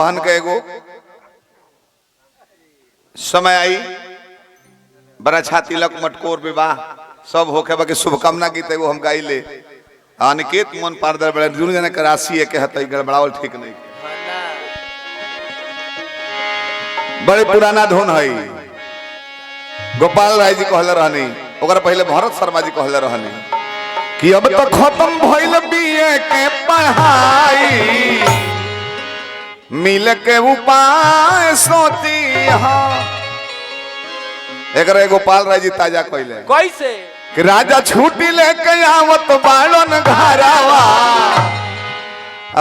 बहन के एगो समय आई बड़ा छाती लक मटकोर विवाह सब होके बाकी शुभकामना गीत एगो हम गाइले अनिकेत मन पारदर बड़े दुनू जने के राशि है के हतई गड़बड़ावल ठीक नहीं बड़े पुराना धुन है गोपाल राय जी कहले रहनी ओकरा पहले भरत शर्मा जी कहले रहनी कि अब तो खत्म भइल बीए के पढ़ाई मिल के उपाय सोची हाँ एक गोपाल राय जी ताजा कहले कैसे कि राजा छुट्टी लेके आवत बालन घरावा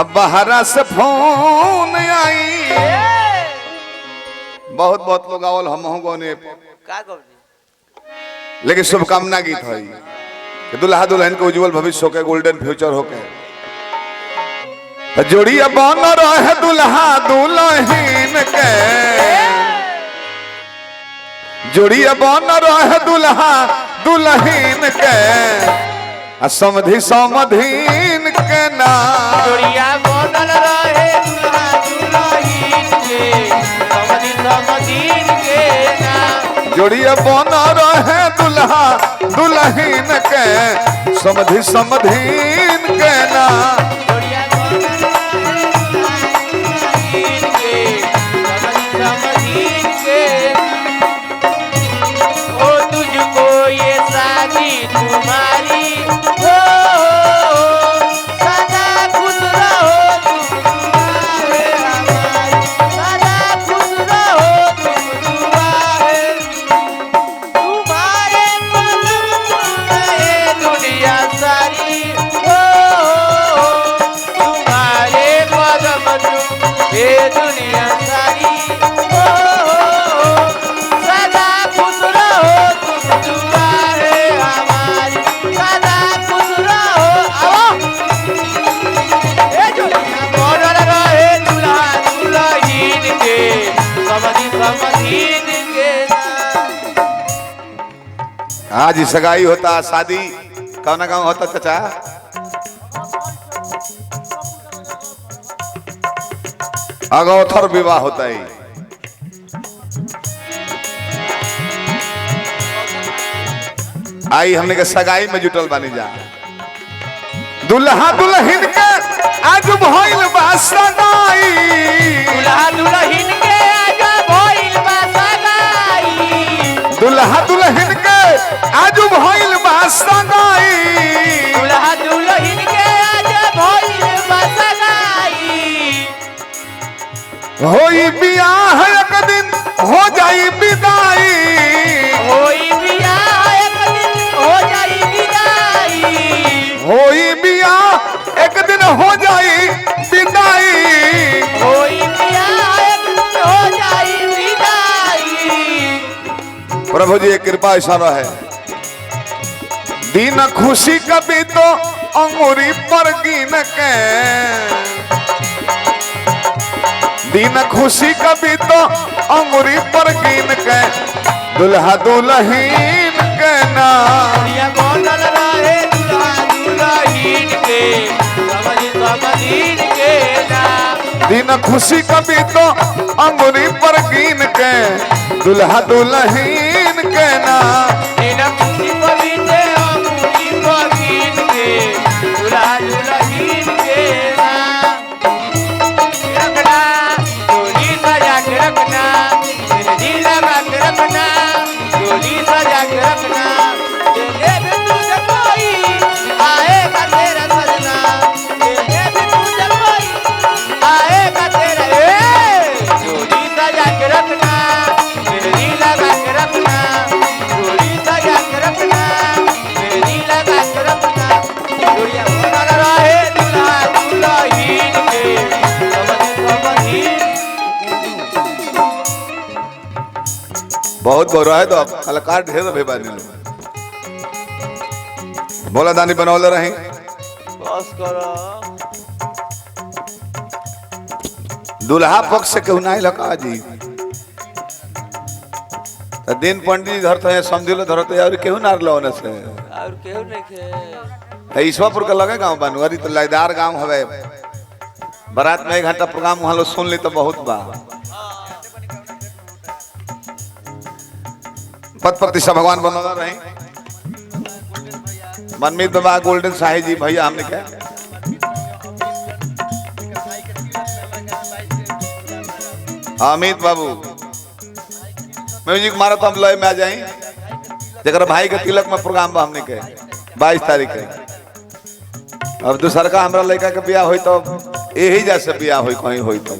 अब बाहरा से फोन आई बहुत बहुत लोग आवल हम गौने का लेकिन शुभकामना गीत है कि दुल्हा दुल्हन के उज्जवल भविष्य होके गोल्डन फ्यूचर होके जोड़िया बन रहे दुल्हा दुल्हन के जोड़िया बन रहे दुल्हा दुल्हन के समधि समधीन के नाम जोड़िया बनल रहे दुल्हा दुल्हन के समधि समधीन के नाम जोड़िया बन रहे दुल्हा दुल्हन के समधि समधीन के नाम जोड़िया बनल रहे दुल्हा दुल्हन के समधि समधीन के ओ तुझको ये शादी तुम्हारी हो सदा खुश रहो तुम दुआ है हमारी सदा खुश रहो तुम दुआ है तुम्हारे कदम रहे दुनिया सारी हो तुम्हारे कदम ये दुनिया सारी हो सदा खुश रहो तुम दुआ है हमारी सदा खुश रहो आओ ए जोड़िया बनल रहे दुल्हा दुल्हन के समधि समधीन के नाम आज सगाई होता शादी कौन गाँव होता चाचा अगौथर विवाह होता है आई हमने के सगाई में जुटल बानी जा दुल्हा दुल्हन के आज भइल बा सगाई दुल्हा दुल्हन के आज भइल बा सगाई दुल्हा दुल्हन के आज भइल बा सगाई दुल्हा दुल्हन के आज भइल बा सगाई होई बियाह एक दिन हो जाई विदाई होई बियाह एक दिन हो जाई विदाई होई बियाह एक दिन हो जाई विदाई होई बियाह एक दिन हो जाई विदाई प्रभु जी की कृपा ऐसा रहे दिन खुशी कभी तो अंगूरी पर गिन के दिन खुशी कभी तो अंगूरी पर गिन के दुल्हा दुल्हन के नाम ये बनल रहे दुल्हा दुल्हन के समधि समधीन के नाम दिन खुशी कभी तो अंगूरी पर गिन के दुल्हा दुल्हन के नाम दिन खुशी पवित्र अंगूरी पगिन के दुल्हा दुल्हन के नाम रखना डोली सजा के रखना मेहंदी लगा के रखना डोली सजा के रखना तेरे भी तुझे कोई आएगा तेरा सजना तेरे भी तुझे कोई आएगा तेरा डोली सजा के रखना मेहंदी लगा के रखना डोली सजा के रखना मेहंदी लगा के रखना डोलिया बनल रहे दुल्हा दुल्हन के समधि समधीन बहुत बोल रहा है तो अब कलाकार ढेर भेबा नहीं बोला दानी बनौले रहे बस करो दुल्हा पक्ष से केहू नहीं लगा जी तो दिन पंडित जी धरते हैं समझिलो धरते और केहू नार लो न से और केहू नहीं खे ईश्वरपुर का लगे गांव बनू अरे तो लयदार गांव हवे बारात में 1 घंटा प्रोग्राम वहां लोग सुन ली तो बहुत बा। पद प्रतिष्ठा भगवान बनौला रही। मनमीत बाबा गोल्डन शाही जी भैया हमने क्या अमित बाबू म्यूजिक मारा तो हम लय में आ जाए। जरा भाई के तिलक में प्रोग्राम बा हमने के 22 तारीख के। अब दूसर का हमरा लड़का के बियाह होई तो यही जैसे बियाह होई कहीं होई तो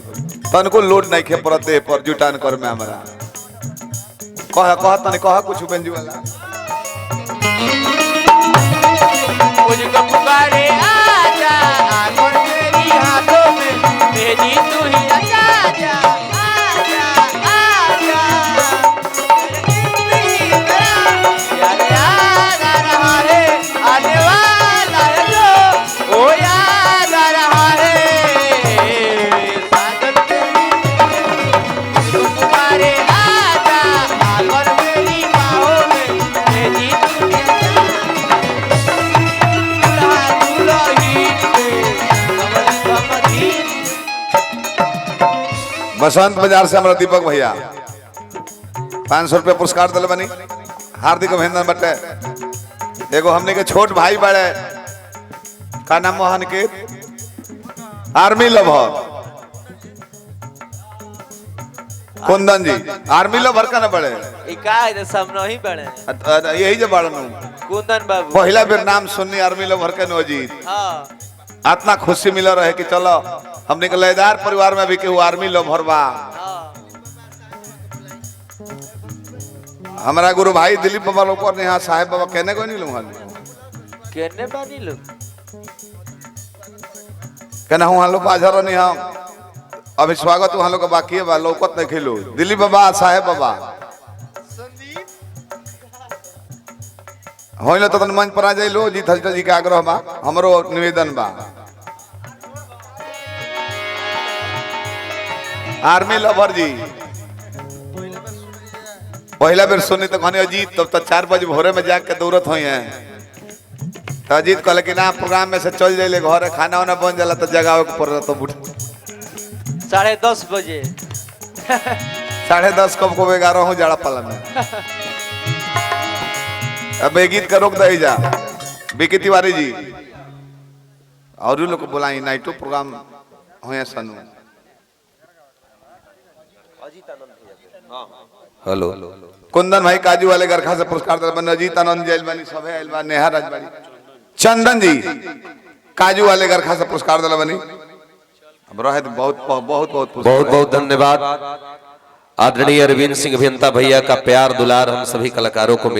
तनको लोड नहीं खे पड़ते पर जुटान कर में हमरा कह तने कह कुछ बेंजू वाला मुझको पुकारे आजा आंगन मेरी हाथों में मेरी तू ही आजा आजा आजा आजा याद याद आ रहा है आने वाला है जो ओ याद आ रहा है साजन तेरी मुझको पुकारे आजा आंगन मेरी बाहों में मेरी तू ही बसंत बाजार से हमारा दीपक भैया 500 रुपया पुरस्कार दिल बनी हार्दिक अभिनंदन बटे। एगो हमने के छोट भाई बड़े का नाम मोहन के आर्मी लवर कुंदन जी आर्मी लवर का ना बड़े इकाई सब नहीं बड़े यही जो बड़न कुंदन बाबू पहला बेर नाम सुननी आर्मी लवर के नौजीत हाँ इतना खुशी मिला रहे कि चलो हमने के लयदार परिवार में भी केहू आर्मी लवर बा। हमारा गुरु भाई दिलीप बाबा लोग और यहाँ साहेब बाबा कहने को नहीं लूंगा कहने बानी लोग कहना हूँ लोग हाजर नहीं हम अभी स्वागत वहाँ लोग बाकी है लौकत नहीं खेलू दिलीप बाबा साहेब बाबा हो तो मंच पर आ जाइलो जी थजटा जी के आग्रह बा हमरो निवेदन बा। आर्मी लवर जी पहला बेर सुनी तो कहने अजीत तब तो 4 बजे भोरे में जाके दौड़त हुई है तो अजीत कहले कि ना प्रोग्राम में से चल जाइले घर खाना वाना बन जाला तो जगावे के पड़ तो 10:30 बजे 10:30 कब को 11 हूँ जाड़ा पाला में। अब ये गीत का रोक दे जा बीके तिवारी जी और लोग को बुलाई नाइटो प्रोग्राम हो सनु हेलो कुंदन भाई काजू वाले गरखा से पुरस्कार अजीत आनंद जेल बनी सभे अलबा नेहा राजबाड़ी चंदन जी काजू वाले गरखा से पुरस्कार दिला बनी अब रहे बहुत बहुत बहुत बहुत बहुत धन्यवाद। आदरणीय अरविंद सिंह अभियंता भैया का प्यार दुलार हम सभी कलाकारों को मिला।